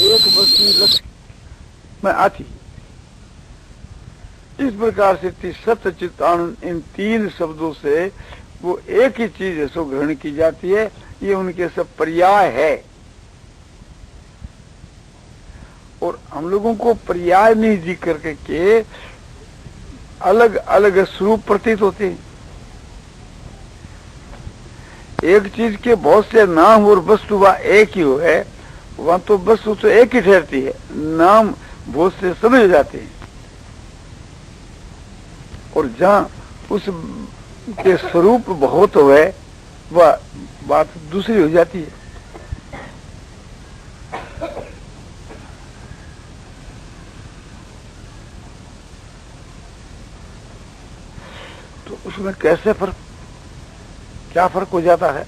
एक वस्तु लक्ष्य में आती। इस प्रकार से सत्य चित्त आनंद इन तीन शब्दों से वो एक ही चीज है सो ग्रहण की जाती है। ये उनके सब पर्याय है और हम लोगों को पर्याय नहीं जी करके के अलग अलग स्वरूप प्रतीत होते हैं। एक चीज के बहुत से नाम और वस्तु वह एक ही हो है, वहां तो वस्तु तो एक ही ठहरती है, नाम बहुत से समझ जाते हैं और जहां उस के स्वरूप बहुत हो है वह बात दूसरी हो जाती है। तो उसमें कैसे फर्क, क्या फर्क हो जाता है?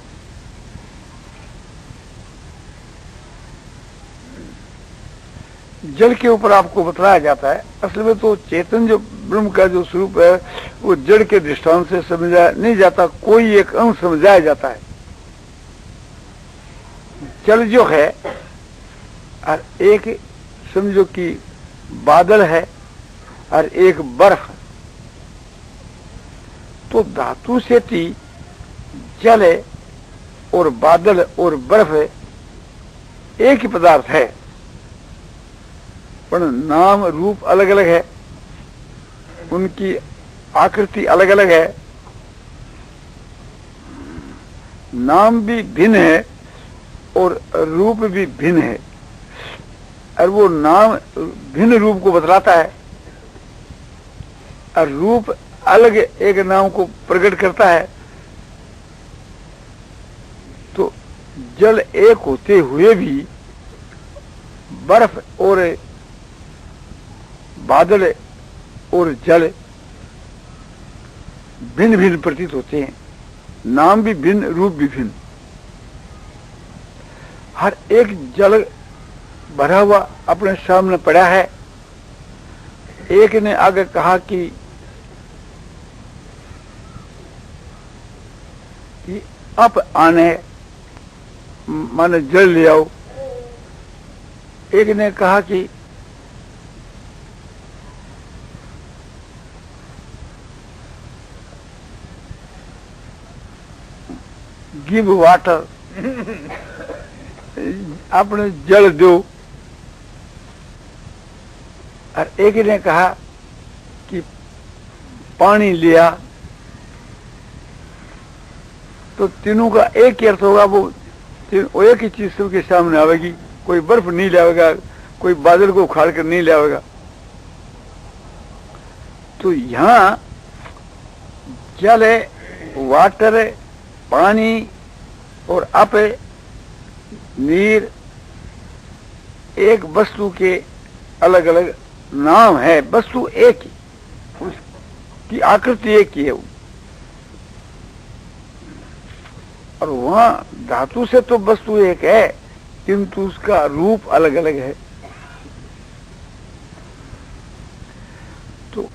जड़ के ऊपर आपको बतलाया जाता है। असल में तो चेतन जो ब्रह्म का जो स्वरूप है वो जड़ के दृष्टांत से समझा नहीं जाता, कोई एक अंश समझाया जाता है। जल जो है और एक समझो कि बादल है और एक बर्फ, तो धातु से थी जल है और बादल और बर्फ है एक ही पदार्थ है, पर नाम रूप अलग अलग है, उनकी आकृति अलग अलग है, नाम भी भिन्न है और रूप भी भिन्न है। और वो नाम भिन्न रूप को बतलाता है और रूप अलग एक नाम को प्रकट करता है। तो जल एक होते हुए भी बर्फ और बादल और जल भिन्न भिन्न प्रतीत होते हैं, नाम भी भिन्न, रूप भी भिन्न। हर एक जल भरा हुआ अपने सामने पड़ा है। एक ने आगे कहा कि अब आने माने जल ले आओ। एक ने कहा कि गिव वाटर, आपने जल दो। और एक ने कहा कि पानी लिया। तो तीनों का एक ही अर्थ होगा, वो एक ही चीज सबके सामने आवेगी। कोई बर्फ नहीं लावेगा, कोई बादल को उखाड़ कर नहीं लावेगा। तो यहां जल है, वाटर है, पानी और अप है, नीर, एक वस्तु के अलग अलग नाम है, वस्तु एक ही, उसकी आकृति एक ही है। और वहां धातु से तो वस्तु एक है किंतु उसका रूप अलग अलग है। तो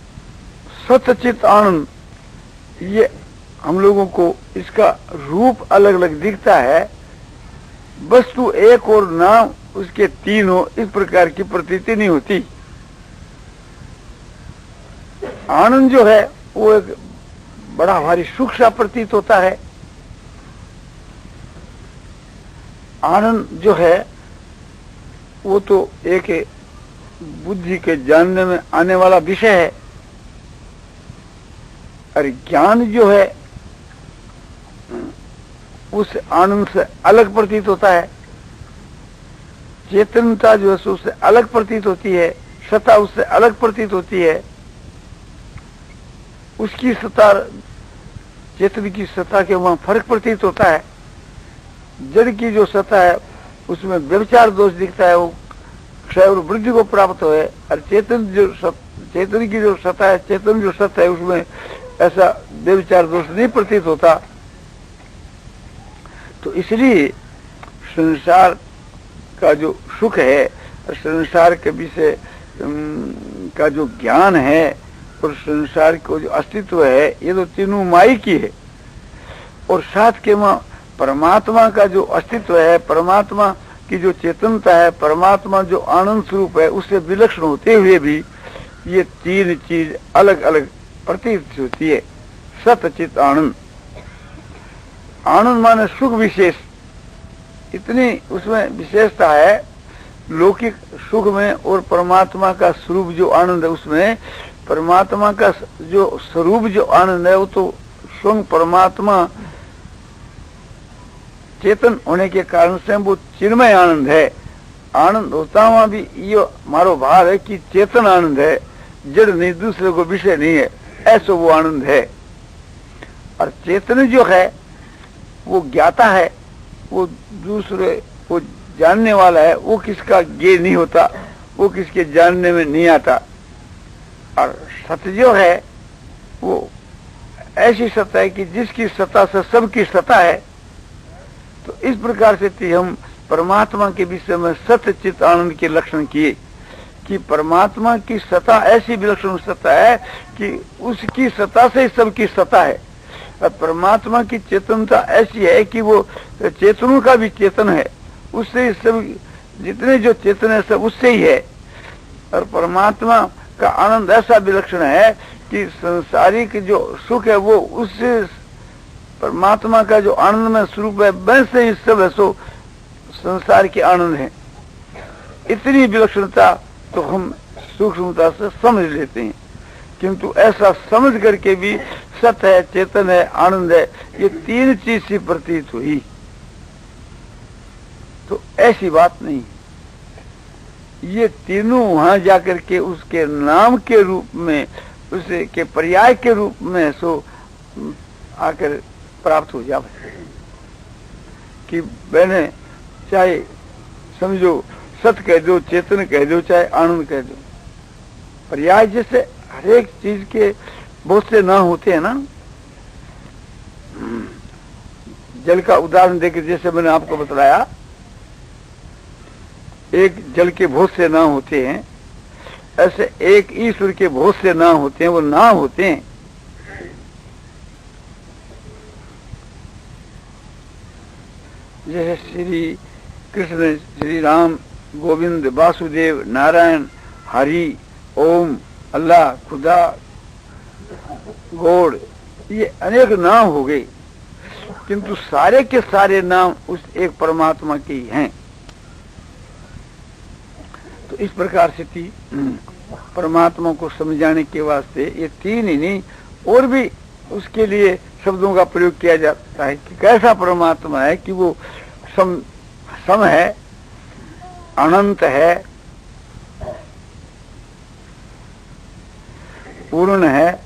सतचित आनंद, ये हम लोगों को इसका रूप अलग अलग दिखता है, वस्तु एक और नाम उसके तीन हो, इस प्रकार की प्रतीति नहीं होती। आनंद जो है वो एक बड़ा भारी सुख सा प्रतीत होता है। आनंद जो है वो तो एक बुद्धि के जानने में आने वाला विषय है। और ज्ञान जो है उस आनंद से अलग प्रतीत होता है। चेतनता जो है उससे अलग प्रतीत होती है, सत्ता उससे अलग प्रतीत होती है। उसकी सत्ता, चेतन की सत्ता के वहां फर्क प्रतीत होता है। जड़ की जो सत्ता है उसमें व्यभिचार दोष दिखता है, वो क्षय और वृद्धि को प्राप्त हो है। और चेतन की जो सत्ता है, चेतन जो सत्य है, उसमें ऐसा व्यभिचार दोष नहीं प्रतीत होता। तो इसलिए संसार का जो सुख है, संसार के विषय का जो ज्ञान है और संसार को जो अस्तित्व है, ये तो तीनों माई की है। और साथ के वहां परमात्मा का जो अस्तित्व है, परमात्मा कि जो चेतनता है, परमात्मा जो आनंद स्वरूप है, उससे विलक्षण होते हुए भी ये तीन चीज अलग अलग प्रतीत होती है। सत चित आनंद। आनंद माने सुख विशेष, इतनी उसमें विशेषता है लौकिक सुख में और परमात्मा का स्वरूप जो आनंद है उसमें। परमात्मा का जो स्वरूप जो आनंद है वो तो स्वयं परमात्मा चेतन होने के कारण से वो चिन्मय आनंद है। आनंद होता हुआ भी ये मारो भाव है कि चेतन आनंद है, जड़ नहीं, दूसरे को विषय नहीं है, ऐसा वो आनंद है। और चेतन जो है वो ज्ञाता है, वो दूसरे वो जानने वाला है, वो किसका ज्ञेय नहीं होता, वो किसके जानने में नहीं आता। और सत्य जो है वो ऐसी सत्ता है कि जिसकी सत्ता से सबकी सत्ता है। तो इस प्रकार से हम परमात्मा के विषय में सत्य चित आनंद के लक्षण किए कि परमात्मा की सत्ता ऐसी विलक्षण सत्ता है कि उसकी सत्ता से सबकी सत्ता है। और परमात्मा की चेतनता ऐसी है कि वो चेतनों का भी चेतन है, उससे सब जितने जो चेतन है सब उससे ही है। और परमात्मा का आनंद ऐसा विलक्षण है कि संसारिक जो सुख है वो उससे परमात्मा का जो आनंद में स्वरूप है वैसे ही सब है, सो संसार के आनंद है। इतनी विलक्षणता तो हम सूक्ष्मता से समझ लेते हैं, किंतु ऐसा समझ करके भी सत्य है, चेतन है, आनंद है, ये तीन चीज से प्रतीत हुई, तो ऐसी बात नहीं। ये तीनों वहां जाकर के उसके नाम के रूप में, उसे के पर्याय के रूप में सो आकर प्राप्त हो जाए कि मैंने चाहे समझो सत्य कह दो, चेतन कह दो, चाहे आनंद कह दो। पर्याय जैसे हरेक चीज के बहुत से नाम होते हैं ना। जल का उदाहरण देकर जैसे मैंने आपको बतलाया, एक जल के बहुत से नाम होते हैं, ऐसे एक ईश्वर के बहुत से नाम होते हैं। वो नाम होते हैं। जैसे श्री कृष्ण, श्री राम, गोविंद, वासुदेव, नारायण, हरि, ओम, अल्लाह, खुदा, गॉड, ये अनेक नाम हो गए, किंतु सारे के सारे नाम उस एक परमात्मा के ही हैं। तो इस प्रकार से परमात्मा को समझाने के वास्ते ये तीन ही नहीं और भी उसके लिए शब्दों का प्रयोग किया जाता है कि कैसा परमात्मा है कि वो सम है, अनंत है, पूर्ण है,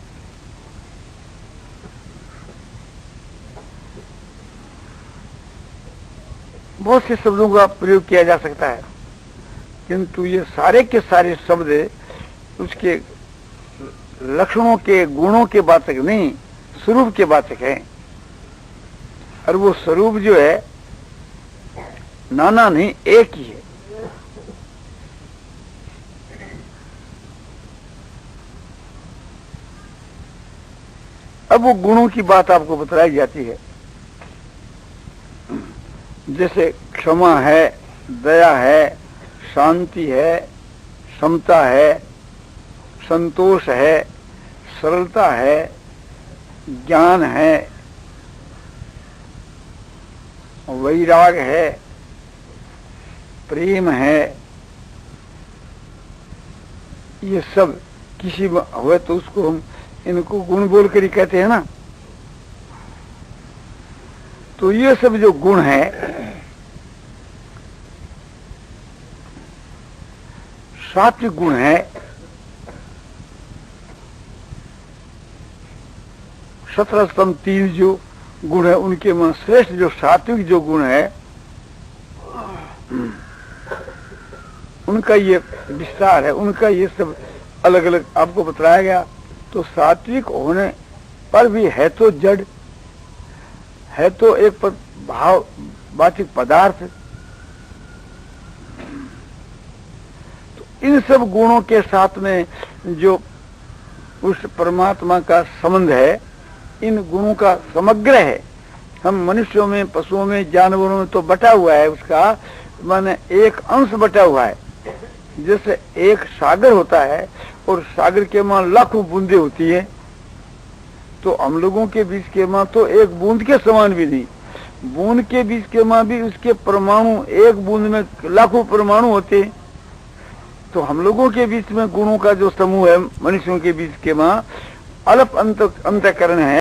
बहुत से शब्दों का प्रयोग किया जा सकता है, किंतु ये सारे के सारे शब्द उसके लक्षणों के, गुणों के वाचक नहीं, स्वरूप के वाचक है। और वो स्वरूप जो है नाना नहीं, एक ही है। अब वो गुणों की बात आपको बताई जाती है। जैसे क्षमा है, दया है, शांति है, समता है, संतोष है, सरलता है, ज्ञान है, वैराग है, प्रेम है। ये सब किसी में हुए तो उसको हम इनको गुण बोल कर ही कहते हैं ना। तो ये सब जो गुण है, सात्विक गुण है, सत्रह स्तंभ तीन जो गुण है उनके में श्रेष्ठ जो सात्विक जो गुण है उनका ये विस्तार है, उनका ये सब अलग अलग आपको बताया गया। तो सात्विक होने पर भी है तो जड़, है तो एक भाववाचिक पदार्थ। तो इन सब गुणों के साथ में जो उस परमात्मा का संबंध है, इन गुणों का समग्र है। हम मनुष्यों में, पशुओं में, जानवरों में तो बटा हुआ है उसका, माने एक अंश बटा हुआ है। जैसे एक सागर होता है और सागर के मां लाखों बूंदे होती है, तो हम लोगों के बीच के मां तो एक बूंद के समान भी नहीं। बूंद के बीच के मां भी उसके परमाणु, एक बूंद में लाखों परमाणु होते। तो हम लोगों के बीच में गुणों का जो समूह है, मनुष्यों के बीच के मां अल्प अंतःकरण है।